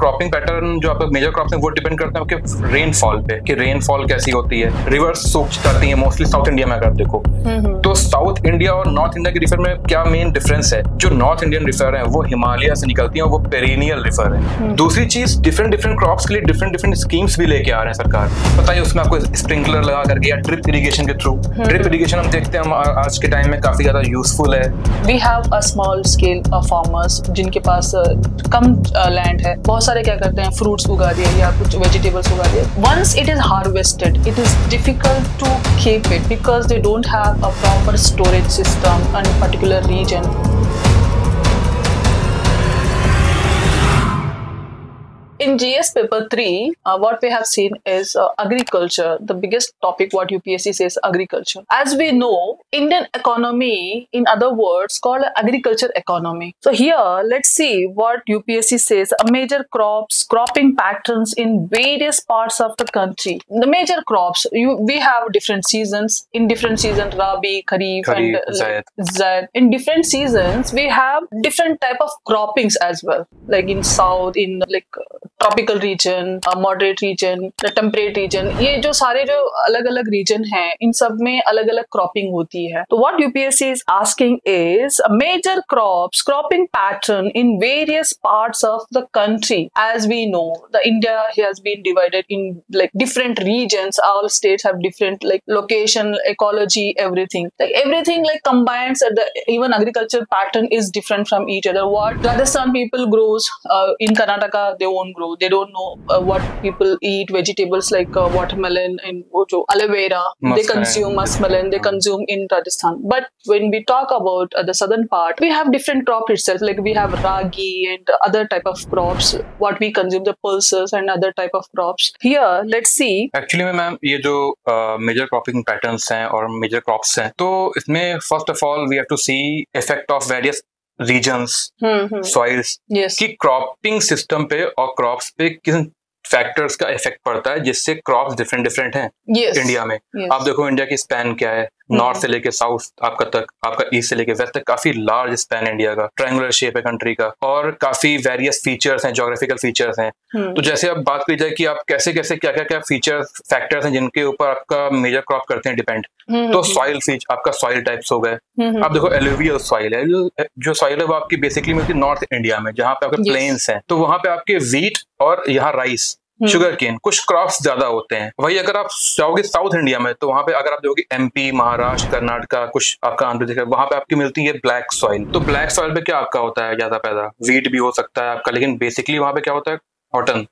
Cropping pattern जो आपका major crops है वो डिपेंड करते हैं आपके रेनफॉल पे कि रेनफॉल कैसी होती है। रिवर्स सूख जाती है मोस्टली साउथ इंडिया में अगर आप देखो तो साउथ इंडिया और नॉर्थ इंडिया के रिवर में क्या मेन डिफरेंस है। जो नॉर्थ इंडियन रिवर है वो हिमालय से निकलती है और वो पेरिनियल रिवर है। दूसरी चीज डिफरेंट डिफरेंट क्रॉप्स के लिए डिफरेंट डिफरेंट स्कीम्स भी लेके आ रहे हैं सरकार। पता है उसमें आपको स्प्रिंकलर लगा करके या ड्रिप इरिगेशन के थ्रू। ड्रिप इरिगेशन हम देखते हैं हम आज के टाइम में काफी ज्यादा यूजफुल है। We have a small scale farmers जिनके पास कम लैंड है, बहुत सारे क्या करते हैं फ्रूट्स उगा दिए या कुछ वेजिटेबल्स उगा दिए। Once it is harvested it is difficult to keep it because they don't have a proper storage system in particular region. In GS paper 3, what we have seen is agriculture. The biggest topic what UPSC says agriculture. As we know, Indian economy, in other words, called agriculture economy. So here, let's see what UPSC says. Major crops, cropping patterns in various parts of the country. The major crops, we have different seasons. In different seasons, Rabi, Kharif, and Zaid. In different seasons, we have different type of croppings as well. Like in south, in like tropical region, moderate region, temperate region, ये जो सारे जो अलग अलग reason हैं इन सब में अलग अलग क्रॉपिंग होती है। तो what UPSC is asking is major crops cropping pattern in various parts of the country. As we know the India has been divided in like different regions, all states have different like location, ecology, everything like combines at the even agriculture pattern is different from each other. What Rajasthan people grows in Karnataka they won't grow. They don't know what people eat vegetables like watermelon and aloe vera. They consume muskmelon. They consume in Rajasthan. But when we talk about the southern part, we have different crop itself. Like we have ragi and other type of crops. What we consume, the pulses and other type of crops. Here, let's see. Actually, ma'am ये जो major cropping patterns हैं और major crops हैं, तो इसमें first of all we have to see effect of various regions, soils की cropping system पे और क्रॉप्स पे किन फैक्टर्स का इफेक्ट पड़ता है जिससे क्रॉप्स डिफरेंट डिफरेंट हैं इंडिया में। आप देखो इंडिया की स्पैन क्या है, नॉर्थ से लेके साउथ आपका तक, आपका ईस्ट से लेके वेस्ट तक काफी लार्ज स्पैन इंडिया का, ट्रायंगुलर शेप है कंट्री का और काफी वेरियस फीचर्स हैं, ज्योग्राफिकल फीचर्स हैं। तो जैसे अब बात की जाए कि आप कैसे कैसे क्या क्या क्या फीचर्स फैक्टर्स हैं जिनके ऊपर आपका मेजर क्रॉप करते हैं डिपेंड, तो सॉइल फीचर आपका सॉइल टाइप्स हो गए। आप देखो एलुवियल सॉइल है, जो सॉइल है वो आपकी बेसिकली मिलती है नॉर्थ इंडिया में जहाँ पे आपके प्लेन्स हैं, तो वहां पे आपके व्हीट और यहाँ राइस, शुगर केन, कुछ क्रॉप्स ज्यादा होते हैं। वही अगर आप जाओगे साउथ इंडिया में तो वहां पे अगर आप देखोगे एमपी, महाराष्ट्र, कर्नाटका, कुछ आपका आंध्र प्रदेश, वहां पे आपकी मिलती है ब्लैक सॉइल। तो ब्लैक सॉइल पे क्या आपका होता है ज्यादा पैदा, व्हीट भी हो सकता है आपका, लेकिन बेसिकली वहां पे क्या होता है कॉटन,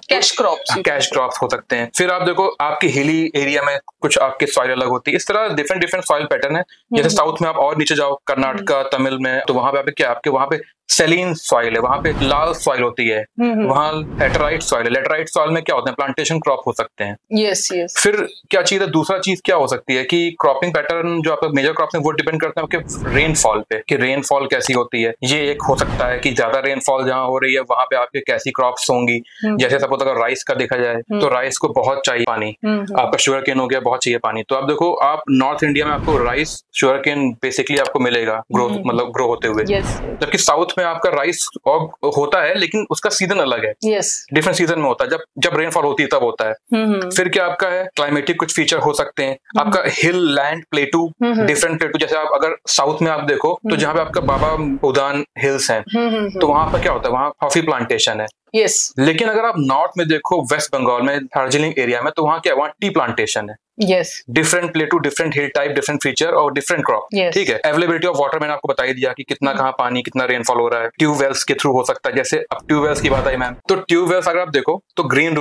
कैश क्रॉप्स हो सकते हैं। फिर आप देखो आपकी हिली एरिया में कुछ आपके सॉइल अलग होती है। इस तरह डिफरेंट डिफरेंट सॉइल पैटर्न है। जैसे साउथ में आप और नीचे जाओ कर्नाटका, तमिल में, तो वहां पे क्या आपके वहां पे सेलिन सॉइल है, वहां पे लाल सॉइल होती है, वहां लेटराइट सॉइल है। लेटराइट सॉइल में क्या होता है प्लांटेशन क्रॉप हो सकते हैं। Yes yes. फिर क्या चीज है, दूसरा चीज क्या हो सकती है कि क्रॉपिंग पैटर्न जो आपका मेजर क्रॉप्स है वो डिपेंड करते हैं आपके रेनफॉल पे कि रेनफॉल कैसी होती है। ये एक हो सकता है कि ज्यादा रेनफॉल जहाँ हो रही है वहां पे आपके कैसी क्रॉप्स होंगी। जैसे सपोज अगर राइस का देखा जाए तो राइस को बहुत चाहिए पानी, आपका शुगर केन हो गया बहुत चाहिए पानी। तो आप देखो आप नॉर्थ इंडिया में आपको राइस, शुगर केन बेसिकली आपको मिलेगा ग्रोथ मतलब ग्रो होते हुए, जबकि साउथ में आपका राइस होता है लेकिन उसका सीजन अलग है, डिफरेंट सीजन में होता है, जब रेनफॉल होती है तब होता है। फिर क्या आपका है क्लाइमेटिक कुछ फीचर हो सकते हैं, आपका हिल लैंड प्लेटू, डिफरेंट प्लेटू। जैसे आप अगर साउथ में आप देखो तो जहाँ पे आपका बाबा बुदान हिल्स हैं तो वहां पर क्या होता है, वहाँ कॉफी प्लांटेशन है। Yes. लेकिन अगर आप नॉर्थ में देखो वेस्ट बंगाल में दार्जिलिंग एरिया में तो वहाँ क्या है, वहाँ टी प्लांटेशन है। Yes. Different प्लेटू, different hill type, different feature और डिफरेंट क्रॉप। ठीक है। अवेलेबिलिटी ऑफ वाटर मैंने आपको बता ही दिया कि कितना कहाँ पानी, कितना रेनफॉल हो रहा है। ट्यूबवेल्स के थ्रू हो सकता है, जैसे अब ट्यूबवेल्स की बात आई मैम, तो ट्यूबवेल्स अगर आप देखो तो ग्रीन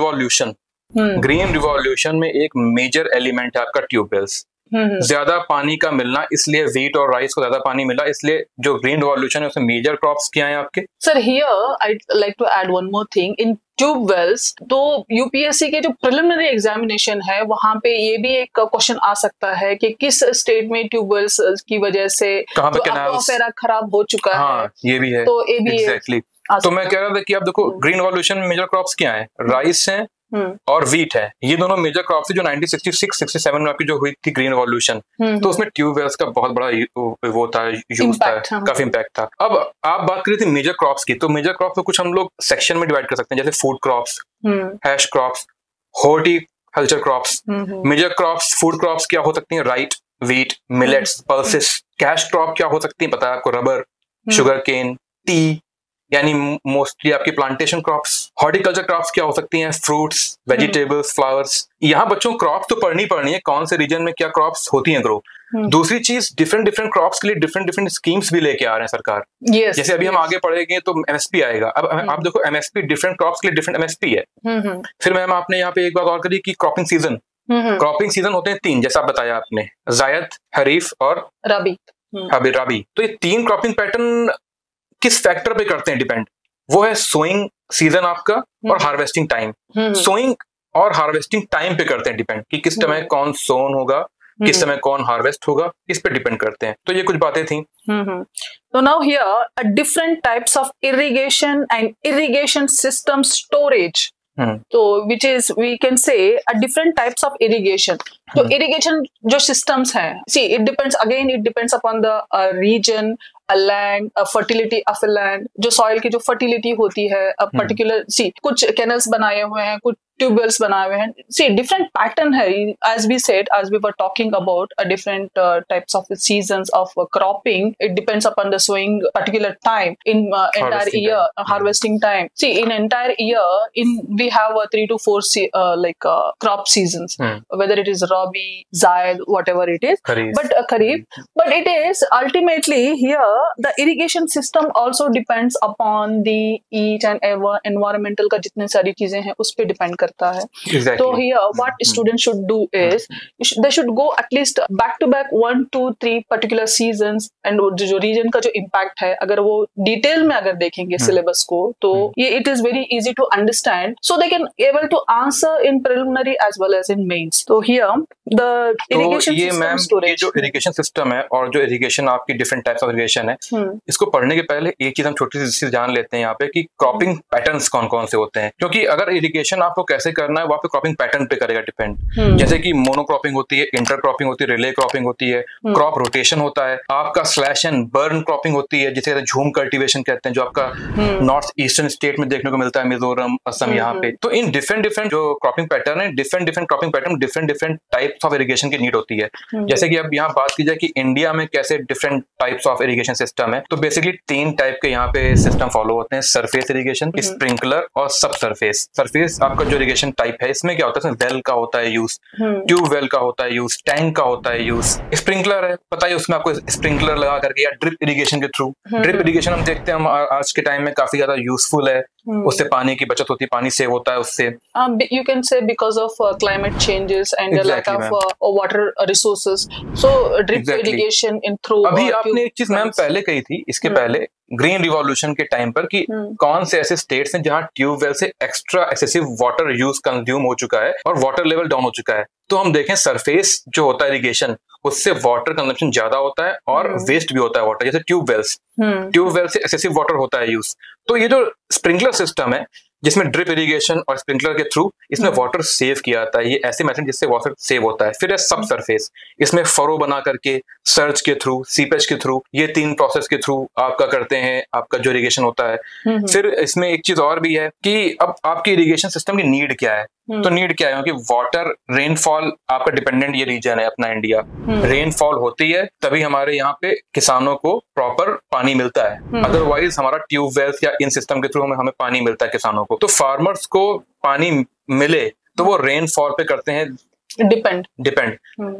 रिवॉल्यूशन में एक मेजर एलिमेंट है आपका ट्यूबवेल्स। ज्यादा पानी का मिलना, इसलिए व्हीट और राइस को ज्यादा पानी मिला, इसलिए जो ग्रीन रिवॉल्यूशन है उसमें मेजर क्रॉप्स क्या हैं आपके। Sir here I like to add one more thing in tubewells. तो यूपीएससी के जो प्रिलिमिनरी एग्जामिनेशन है वहां पे ये भी एक क्वेश्चन आ सकता है कि किस स्टेट में ट्यूबवेल्स की वजह से एक्वाफेरा खराब हो चुका है। ये भी है, तो ये भी exactly. तो मैं कह रहा था कि आप देखो ग्रीन रिवॉल्यूशन में मेजर क्रॉप्स क्या है, राइस है, और वीट है, ये दोनों मेजर क्रॉप थी जो 1966-67 में आपकी जो हुई थी ग्रीन रिवॉल्यूशन, तो उसमें ट्यूबवेल्स का बहुत बड़ा वो था, यूज था, काफी इम्पैक्ट था। अब आप बात करी थी मेजर क्रॉप्स की, तो मेजर क्रॉप्स को कुछ हम लोग सेक्शन में डिवाइड कर सकते हैं, जैसे food crops, cash crops, horticulture crops. Major crops, food crops क्या हो सकती हैं? Rice, wheat, millets, pulses. Cash crop क्या हो सकती है? पता है आपको, रबर, शुगर केन, टी, यानी मोस्टली आपकी प्लांटेशन क्रॉप्स। हॉर्टिकल्चर क्रॉप्स क्या हो सकती हैं? Fruits, vegetables, flowers. यहाँ बच्चों क्रॉप्स तो पढ़नी है, कौन से रीजन में क्या क्रॉप्स होती हैं ग्रो। दूसरी चीज, डिफरेंट क्रॉप्स के लिए डिफरेंट स्कीम्स भी लेके आ रहे हैं सरकार। जैसे अभी हम आगे पढ़ेंगे तो एमएसपी आएगा। अब आप देखो, एमएसपी डिफरेंट क्रॉप्स के लिए डिफरेंट एमएसपी है। फिर मैम आपने यहाँ पे एक बात और करी कि क्रॉपिंग सीजन। क्रॉपिंग सीजन होते हैं 3, जैसा आप बताया आपने, जायद, खरीफ और राबी। तो ये 3 क्रॉपिंग पैटर्न किस फैक्टर पे करते हैं डिपेंड? वो है सोइंग सीजन आपका और हार्वेस्टिंग टाइम। सोइंग और हार्वेस्टिंग टाइम पे करते हैं डिपेंड, कि किस समय कौन सोन होगा, किस समय कौन हार्वेस्ट होगा, इस पे डिपेंड करते हैं। तो ये कुछ बातें थी। So now here different types of irrigation and irrigation system storage. So which is, we can say, a different types of irrigation. So irrigation जो systems हैं, see it depends upon the region, a land, a fertility of a land, जो soil की जो fertility होती है, a particular, see कुछ canals बनाए हुए हैं, कुछ ट्यूबवेल्स बनाए हुए हैं। See different pattern है, as we said, as we were talking about a different types of seasons of cropping. It depends upon the sowing particular time in entire year, harvesting time. See in entire year, we have 3 to 4 crop seasons, whether it is Rabi, Zaid, whatever it is, Kharif. But it is ultimately here the irrigation system also depends upon the each and every environmental का जितने सारी चीजें हैं उस पे depend करता है। So here what students should do is they should go at least back to back 1, 2, 3 particular seasons, and जो रीजन का जो इम्पैक्ट है अगर वो डिटेल में अगर देखेंगे सिलेबस को, तो ये it is very easy to understand, so they can able to answer in preliminary as well as in mains. So here the irrigation system storage, ये जो इरिगेशन सिस्टम है और जो इरिगेशन आपकी डिफरेंट टाइप्स ऑफ इरिगेशन है, इसको पढ़ने के पहले एक चीज हम छोटी सी जान लेते हैं यहाँ पे कि क्रॉपिंग पैटर्न्स कौन कौन से होते हैं। क्योंकि अगर इरिगेशन आपको कैसे करना है वो आपके क्रॉपिंग पैटर्न पे करेगा डिपेंड। जैसे कि मोनो क्रॉपिंग होती है, इंटर क्रॉपिंग होती है, रिले क्रॉपिंग होती है, क्रॉप रोटेशन होता है, आपका स्लैश एंड बर्न क्रॉपिंग होती है, जिसे झूम कल्टीवेशन कहते हैं, जो आपका नॉर्थ ईस्टर्न स्टेट में देखने को मिलता है, मिजोरम, असम, यहाँ पे। तो इन डिफरेंट जो क्रॉपिंग पैटर्न है, different cropping pattern different types of irrigation की नीड होती है। जैसे कि अब यहाँ बात की जाए कि इंडिया में कैसे different types of irrigation system है, तो बेसिकली 3 टाइप के यहाँ पे सिस्टम फॉलो होते हैं: सरफेस इरिगेशन, स्प्रिंकलर और सब सरफेस। सरफेस आपका जो इरिगेशन टाइप है, इसमें क्या होता है, वेल का होता है यूज, ट्यूब वेल का होता है यूज, टैंक का होता है यूज। स्प्रिंकलर है, पता है, उसमें आपको स्प्रिंकलर लगा करके या ड्रिप इरिगेशन के थ्रू। ड्रिप इरिगेशन हम देखते हैं, हम आज के टाइम में काफी ज्यादा यूजफुल है, उससे पानी की बचत होती है, पानी सेव होता है उससे। You can say because of climate changes and the lack of water resources, so drip irrigation in through। अभी आपने एक चीज मैम पहले कही थी, इसके पहले ग्रीन रिवॉल्यूशन के टाइम पर, कि कौन से ऐसे स्टेट्स हैं जहां ट्यूबवेल से एक्सेसिव वाटर यूज कंज्यूम हो चुका है और वाटर लेवल डाउन हो चुका है। तो हम देखें, सरफेस जो होता है इरिगेशन, उससे वाटर कंजम्पशन ज्यादा होता है और वेस्ट भी होता है वाटर। जैसे ट्यूबवेल से एक्सेसिव वाटर होता है यूज। तो ये जो स्प्रिंकलर सिस्टम है, जिसमें ड्रिप इरिगेशन और स्प्रिंकलर के थ्रू इसमें वाटर सेव किया जाता है, ये ऐसे मेथड जिससे वाटर सेव होता है। फिर है सब सरफेस, इसमें फरो बना करके, सर्च के थ्रू, सीपेज के थ्रू, ये 3 प्रोसेस के थ्रू आपका करते हैं आपका जो इरिगेशन होता है। फिर इसमें एक चीज और भी है कि अब आपकी इरिगेशन सिस्टम की नीड क्या है। तो नीड क्या है कि वाटर, रेनफॉल आपका डिपेंडेंट ये रीजन है अपना इंडिया, रेनफॉल होती है तभी हमारे यहाँ पे किसानों को प्रॉपर पानी मिलता है, अदरवाइज हमारा ट्यूबवेल्स या इन सिस्टम के थ्रू हमें पानी मिलता है किसानों को। तो फार्मर्स को पानी मिले तो वो रेनफॉल पे करते हैं डिपेंड।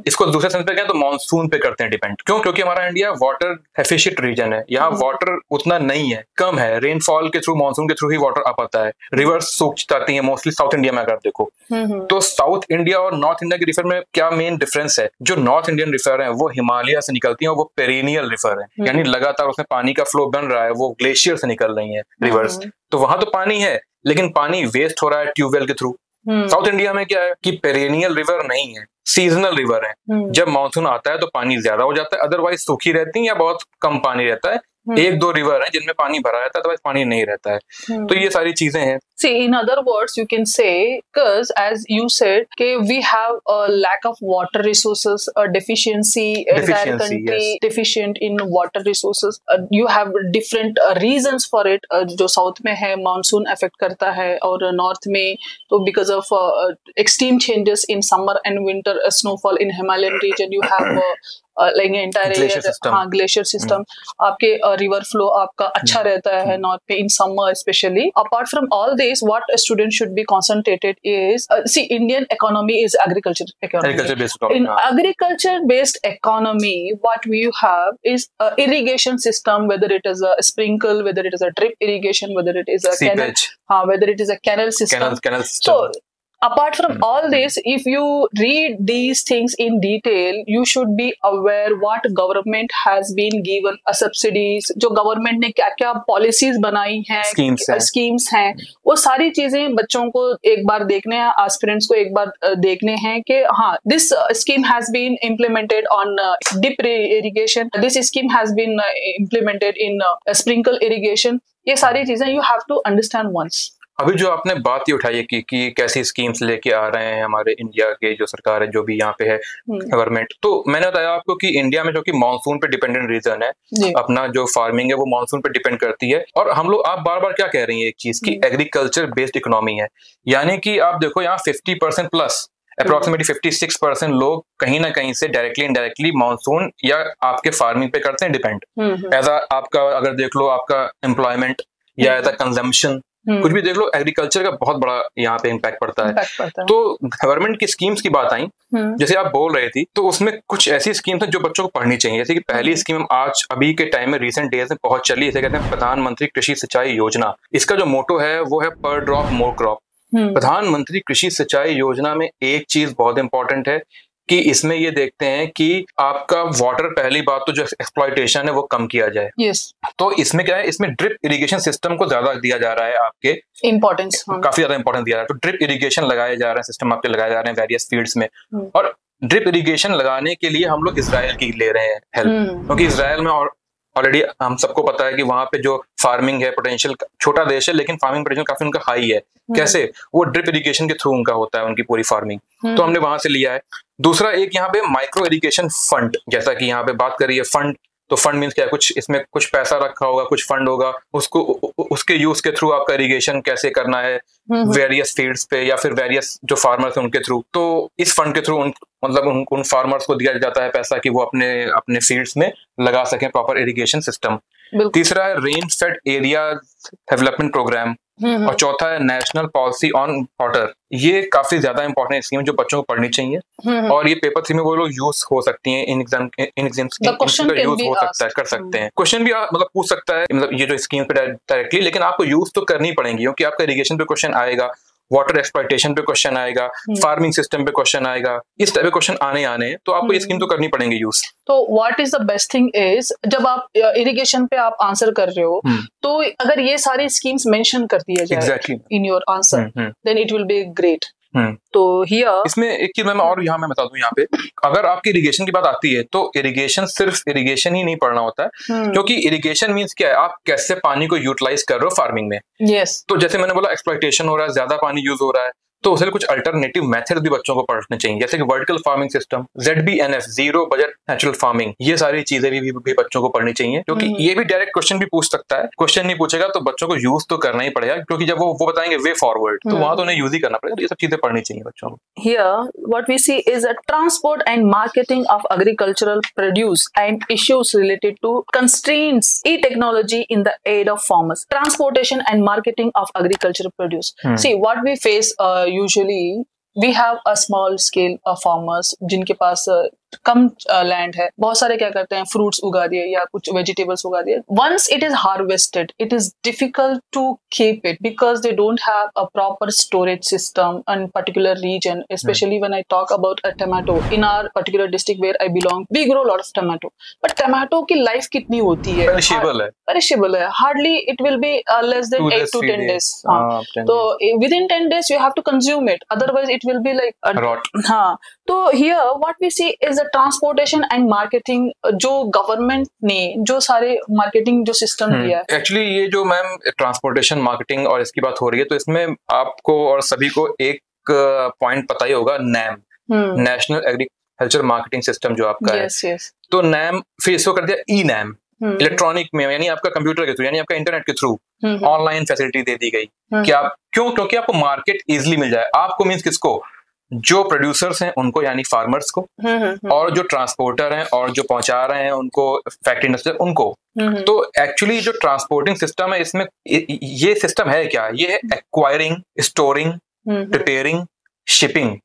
इसको दूसरे सेंस पे क्या, तो मॉनसून पे करते हैं डिपेंड। क्यों? क्योंकि हमारा इंडिया वाटर एफिशिएंट रीजन है, यहाँ वाटर उतना नहीं है, कम है। रेनफॉल के थ्रू, मॉनसून के थ्रू ही वाटर आ पाता है, रिवर्स सूख जाती है मोस्टली साउथ इंडिया में अगर देखो। तो साउथ इंडिया और नॉर्थ इंडिया के रिवर में क्या मेन डिफरेंस है? जो नॉर्थ इंडियन रिवर है वो हिमालय से निकलती है और वो पेरिनियल रिवर है, यानी लगातार उसमें पानी का फ्लो बन रहा है, वो ग्लेशियर से निकल रही है रिवर्स। तो वहां तो पानी है लेकिन पानी वेस्ट हो रहा है ट्यूबवेल के थ्रू। साउथ इंडिया में क्या है कि पेरेनियल रिवर नहीं है, सीजनल रिवर है। जब मानसून आता है तो पानी ज्यादा हो जाता है, अदरवाइज सूखी रहती है या बहुत कम पानी रहता है। 1-2 रिवर है जिनमें पानी भरा रहता है, अदरवाइज पानी नहीं रहता है। तो ये सारी चीजें हैं। See, in other words, you can say, because as you said, okay, we have a lack of water resources, a deficiency, entire country yes. deficient in water resources. You have different reasons for it. जो south में है monsoon affect करता है, और north में तो because of extreme changes in summer and winter snowfall in Himalayan region, you have like entire glacier system. हाँ, glacier system. आपके river flow आपका अच्छा रहता है नॉर्थ में in summer especially. Apart from all this, what a student should be concentrated is, see, Indian economy is agriculture economy. Agriculture based economy. In agriculture based economy, what we have is irrigation system, whether it is a sprinkle, whether it is a drip irrigation, whether it is a seepage, whether it is a canal system. Canal system. So apart from all this, if you read these things in detail, you should be aware what government has been given subsidies, जो government ने क्या क्या policies बनाई हैं, schemes हैं, वो सारी चीजें बच्चों को एक बार देखने हैं, aspirants को एक बार देखने हैं कि हाँ, this scheme has been implemented on drip irrigation, this scheme has been implemented in sprinkle irrigation. ये सारी चीजें you have to understand once. अभी जो आपने बात ये उठाई है कि कैसी स्कीम्स लेके आ रहे हैं हमारे इंडिया के जो सरकार है, जो भी यहाँ पे है गवर्नमेंट, तो मैंने बताया आपको कि इंडिया में जो कि मानसून पे डिपेंडेंट रीजन है, अपना जो फार्मिंग है वो मानसून पे डिपेंड करती है। और हम लोग, आप बार बार क्या कह रही हैं एक चीज की एग्रीकल्चर बेस्ड इकोनॉमी है, यानी कि आप देखो यहाँ 50% प्लस अप्रोक्सीमेटली 56% लोग कहीं ना कहीं से डायरेक्टली इनडायरेक्टली मानसून या आपके फार्मिंग पे करते हैं डिपेंड। एज आपका अगर देख लो आपका एम्प्लॉयमेंट या एज अ कंजम्पशन, कुछ भी देख लो, एग्रीकल्चर का बहुत बड़ा यहाँ पे इम्पैक्ट पड़ता है। तो गवर्नमेंट की स्कीम्स की बात आई, जैसे आप बोल रहे थी, तो उसमें कुछ ऐसी स्कीम्स हैं जो बच्चों को पढ़नी चाहिए। जैसे कि पहली स्कीम आज अभी के टाइम में रिसेंट डेज में बहुत चली, इसे कहते हैं प्रधानमंत्री कृषि सिंचाई योजना। इसका जो मोटो है वो है पर ड्रॉप मोर क्रॉप। प्रधानमंत्री कृषि सिंचाई योजना में एक चीज बहुत इंपॉर्टेंट है कि इसमें ये देखते हैं कि आपका वाटर, पहली बात तो जो एक्सप्लॉयटेशन है वो कम किया जाए। yes. तो इसमें क्या है, इसमें ड्रिप इरिगेशन सिस्टम को ज्यादा दिया जा रहा है, आपके इम्पोर्टेंस काफी ज्यादा इंपॉर्टेंस दिया जा रहा है। तो ड्रिप इरिगेशन लगाए जा रहे हैं, सिस्टम आपके लगाए जा रहे हैं वेरियस फील्ड्स में। और ड्रिप इरिगेशन लगाने के लिए हम लोग इजराइल की ले रहे हैं हेल्प, क्योंकि इजराइल में ऑलरेडी हम सबको पता है कि वहां पे जो फार्मिंग है पोटेंशियल, छोटा देश है लेकिन फार्मिंग पोटेंशियल काफी उनका हाई है। कैसे? वो ड्रिप इरिगेशन के थ्रू उनका होता है, उनकी पूरी फार्मिंग। तो हमने वहां से लिया है। दूसरा एक यहाँ पे माइक्रो इरिगेशन फंड, जैसा कि यहाँ पे बात करी है फंड, तो फंड मीन्स क्या है, कुछ इसमें कुछ पैसा रखा होगा, कुछ फंड होगा, उसको उसके यूज के थ्रू आपका इरिगेशन कैसे करना है वेरियस फील्ड्स पे, या फिर वेरियस जो फार्मर्स हैं उनके थ्रू। तो इस फंड के थ्रू मतलब उन फार्मर्स को दिया जाता है पैसा कि वो अपने फील्ड्स में लगा सकें प्रॉपर इरिगेशन सिस्टम। तीसरा है rain fed area development programme, और चौथा है नेशनल पॉलिसी ऑन वाटर। ये काफी ज्यादा इंपॉर्टेंट स्कीम जो बच्चों को पढ़नी चाहिए, और ये पेपर 3 में वो लोग यूज हो सकती हैं, इन एग्जाम्स यूज हो सकता है, कर सकते हैं। क्वेश्चन भी मतलब पूछ सकता है, मतलब ये जो स्कीम पे डायरेक्टली, लेकिन आपको यूज तो करनी पड़ेंगी, क्योंकि आपका इरिगेशन पे क्वेश्चन आएगा, वाटर एक्सप्लॉयटेशन पे क्वेश्चन आएगा, फार्मिंग सिस्टम पे क्वेश्चन आएगा, इस टाइप के क्वेश्चन आने हैं, तो आपको ये स्कीम तो करनी पड़ेंगे यूज। तो what is the best thing is, जब आप इरिगेशन पे आप आंसर कर रहे हो, तो अगर ये सारी स्कीम्स मेंशन कर दिया जाए in your answer, then it will be great. तो इसमें एक चीज मैं और मैं बता दूं, यहाँ पे अगर आपकी इरिगेशन की बात आती है तो इरिगेशन सिर्फ इरिगेशन ही नहीं पढ़ना होता है, क्योंकि इरिगेशन मींस क्या है, आप कैसे पानी को यूटिलाइज कर रहे हो फार्मिंग में। तो जैसे मैंने बोला एक्सप्लॉयटेशन हो रहा है, ज्यादा पानी यूज हो रहा है, तो उसे कुछ अल्टरनेटिव मेथड भी बच्चों को पढ़ने चाहिए, जैसे कि vertical farming system, ZBNF, zero budget natural farming. ये सारी चीजें भी बच्चों को पढ़नी चाहिए, क्योंकि ये भी डायरेक्ट क्वेश्चन भी पूछ सकता है। क्वेश्चन नहीं पूछेगा तो बच्चों को यूज तो करना ही पड़ेगा, क्योंकि जब वो बताएंगे वे फॉरवर्ड, तो वहां तो उन्हें यूज ही करना पड़ेगा। ये सब चीजें पढ़नी चाहिए बच्चों को। Here what we see is a transport and marketing of agricultural produce and issues related to constraints e-technology in the aid of farmers. Transportation and marketing of agricultural produce. See what we face usually, we have a small scale farmers जिनके पास कम land है, बहुत सारे क्या करते हैं, fruits उगा दिए या कुछ वेजिटेबल्स उगा दिए। Once it is harvested, it is difficult to keep it because they don't have a proper storage system in particular region. Specially when I talk about a tomato in our particular district where I belong, we grow lot of tomato, but tomato की life कितनी होती है, perishable है, hardly it will be less than 8 to 10 days। तो within 10 days you have to consume it, otherwise it will be like rot. हाँ, तो here what we see is transportation and marketing जो government ने जो सारे marketing जो system दिया है। एक्चुअली ये जो मैम ट्रांसपोर्टेशन मार्केटिंग और इसकी बात हो रही है, तो इसमें आपको और सभी को एक पॉइंट पता ही होगा, NAM, national agriculture marketing system जो आपका है। तो नैम फिर इसको कर दिया ई नैम, इलेक्ट्रॉनिक में, यानी आपका कंप्यूटर के थ्रू, यानी आपका इंटरनेट के थ्रू ऑनलाइन फैसिलिटी दे दी गई कि आप क्योंकि आपको मार्केट इजिली मिल जाए। आपको मीन्स किसको? जो प्रोड्यूसर्स हैं उनको, यानी फार्मर्स को, और जो ट्रांसपोर्टर हैं और जो पहुंचा रहे हैं उनको, फैक्ट्री इंडस्ट्री उनको। तो एक्चुअली जो ट्रांसपोर्टिंग सिस्टम है, इसमें ये सिस्टम है क्या? ये है एक्वायरिंग, स्टोरिंग, प्रिपेयरिंग, शिपिंग,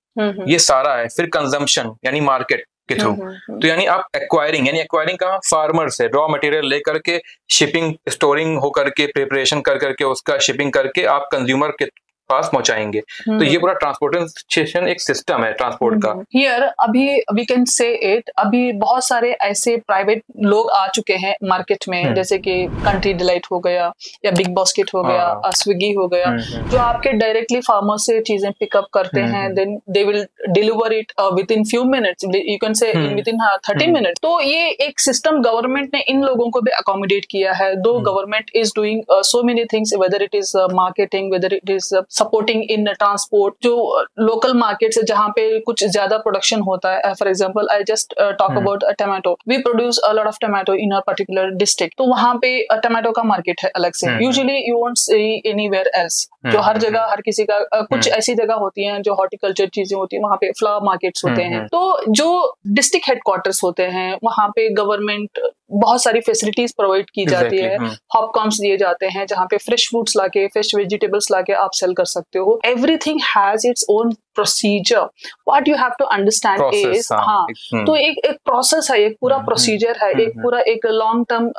ये सारा है। फिर कंजम्पशन यानी मार्केट के थ्रू। तो यानी आप एक्वायरिंग, यानी एक्वायरिंग कहाँ? फार्मर से रॉ मटेरियल लेकर के, शिपिंग, स्टोरिंग हो करके, प्रिपरेशन कर करके, उसका शिपिंग करके आप कंज्यूमर के पास पहुंचाएंगे। तो ये पूरा ट्रांसपोर्टेशन एक सिस्टम है ट्रांसपोर्ट का। हियर अभी वी कैन से इट, अभी बहुत सारे ऐसे प्राइवेट लोग आ चुके हैं मार्केट में, जैसे कि कंट्री डिलाइट हो गया या बिग बास्केट हो गया, स्विगी हो गया, जो आपके डायरेक्टली फार्मर से चीजें पिकअप करते हैं, then they will deliver it within few minutes, you can say within 30 minute. तो ये एक सिस्टम गवर्नमेंट ने इन लोगों को भी अकोमोडेट किया है। दो government is doing so many things, whether it is marketing, whether it is supporting in transport, जो लोकल मार्केट्स है जहाँ पे कुछ ज्यादा प्रोडक्शन होता है। For example I just talk about tomato, we produce a lot of tomato in a particular district, तो वहाँ पे टोमेटो का मार्केट है अलग से। Usually you won't see anywhere else, जो हर जगह हर किसी का कुछ ऐसी जगह होती हैं जो हॉर्टिकल्चर चीजें होती है, वहाँ पे फ्लावर मार्केट्स होते हैं। तो जो डिस्ट्रिक्ट हेडक्वार्टर्स होते हैं वहाँ पे गवर्नमेंट बहुत सारी फैसिलिटीज प्रोवाइड की जाती है, हॉपकॉम्स दिए जाते हैं जहाँ पे फ्रेश फ्रूट्स लाके, फ्रेश वेजिटेबल्स लाके आप सेल कर सकते हो। Everything has its own procedure, what you have to understand is, हाँ, तो एक प्रोसेस है, एक पूरा प्रोसीजर है, एक पूरा एक long term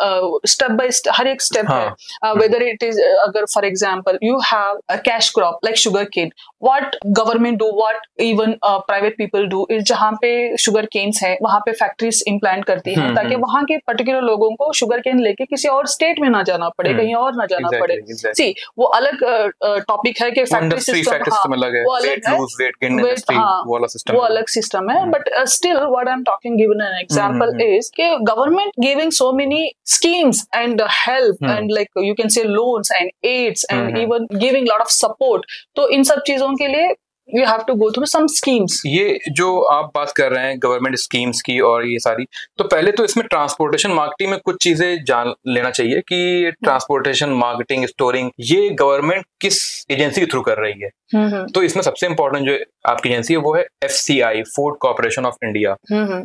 step by step, हर एक स्टेप है। वेदर इट इज, अगर for example you have a cash crop like sugar cane, what government do, what even private people do is, जहाँ पे शुगर केन्स है वहाँ पे फैक्ट्रीज इम्प्लांट करती है ताकि वहाँ के पर्टिकुलर लोगों को शुगर केन लेके किसी और स्टेट में ना जाना पड़े, कहीं और ना जाना पड़े। सी वो अलग टॉपिक है कि फैक्ट्री सिस्टम वो अलग है, वो अलग सिस्टम है। But still what I am talking, given an example is कि government giving so many schemes and help and like you can say loans and aids and even giving lot of support, तो इन सब चीजों के लिए you have to go through some schemes। ये जो आप बात कर रहे हैं गवर्नमेंट स्कीम्स की और ये सारी, तो पहले तो इसमें ट्रांसपोर्टेशन मार्केटिंग में कुछ चीजें जान लेना चाहिए कि ट्रांसपोर्टेशन मार्केटिंग स्टोरिंग ये गवर्नमेंट किस एजेंसी के थ्रू कर रही है। तो इसमें सबसे इंपॉर्टेंट जो आपकी एजेंसी है वो है FCI, food corporation of India,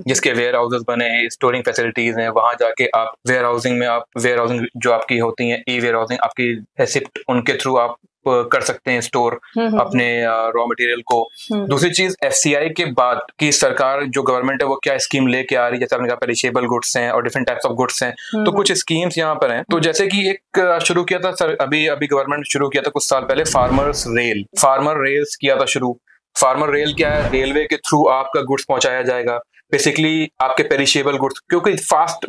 जिसके वेयर हाउसेस बने हैं, स्टोरिंग फैसिलिटीज हैं, वहां जाके आप वेयर हाउसिंग में, आप वेयर हाउसिंग जो आपकी होती है, ई वेयर हाउसिंग आपकी रेसिप्ट, उनके थ्रू आप कर सकते हैं स्टोर अपने रॉ मटेरियल को। दूसरी चीज FCI के बाद की सरकार जो गवर्नमेंट है वो क्या स्कीम लेके आ रही है, जैसे आपने कहा पेरिशेबल गुड्स हैं और डिफरेंट टाइप्स ऑफ गुड्स हैं, तो कुछ स्कीम्स यहाँ पर हैं। तो जैसे कि एक शुरू किया था सर, अभी गवर्नमेंट शुरू किया था कुछ साल पहले, फार्मर रेल्स किया था शुरू। फार्मर रेल क्या है? रेलवे के थ्रू आपका गुड्स पहुंचाया जाएगा, बेसिकली आपके पेरिशेबल गुड्स, क्योंकि फास्ट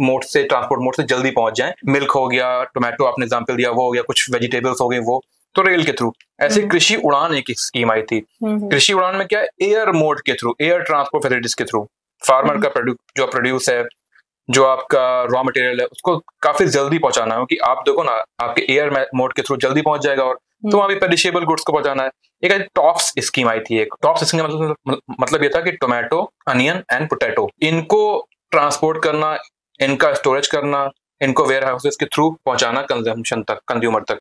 मोड से, ट्रांसपोर्ट मोड से जल्दी पहुंच जाए। मिल्क हो गया, टोमेटो आपने एग्जांपल दिया वो हो गया, कुछ वेजिटेबल्स हो गए वो, तो रेल के थ्रू। ऐसे कृषि उड़ान एक स्कीम आई थी। कृषि उड़ान में क्या है? एयर मोड के थ्रू, एयर ट्रांसपोर्ट फैसिलिटीज के थ्रू फार्मर का जो प्रोड्यूस है, जो आपका रॉ मटेरियल है, उसको काफी जल्दी पहुंचाना है, क्योंकि आप देखो ना आपके एयर मोड के थ्रू जल्दी पहुंच जाएगा, और तो वहां भी पेरिशेबल गुड्स को पहुंचाना है। एक टॉप्स स्कीम आई थी। एक टॉप्स स्कीम का मतलब ये था कि टोमेटो, अनियन एंड पोटैटो, इनको ट्रांसपोर्ट करना, इनका स्टोरेज करना, इनको वेयर हाउसेस के थ्रू पहुंचाना कंज्यूमर तक।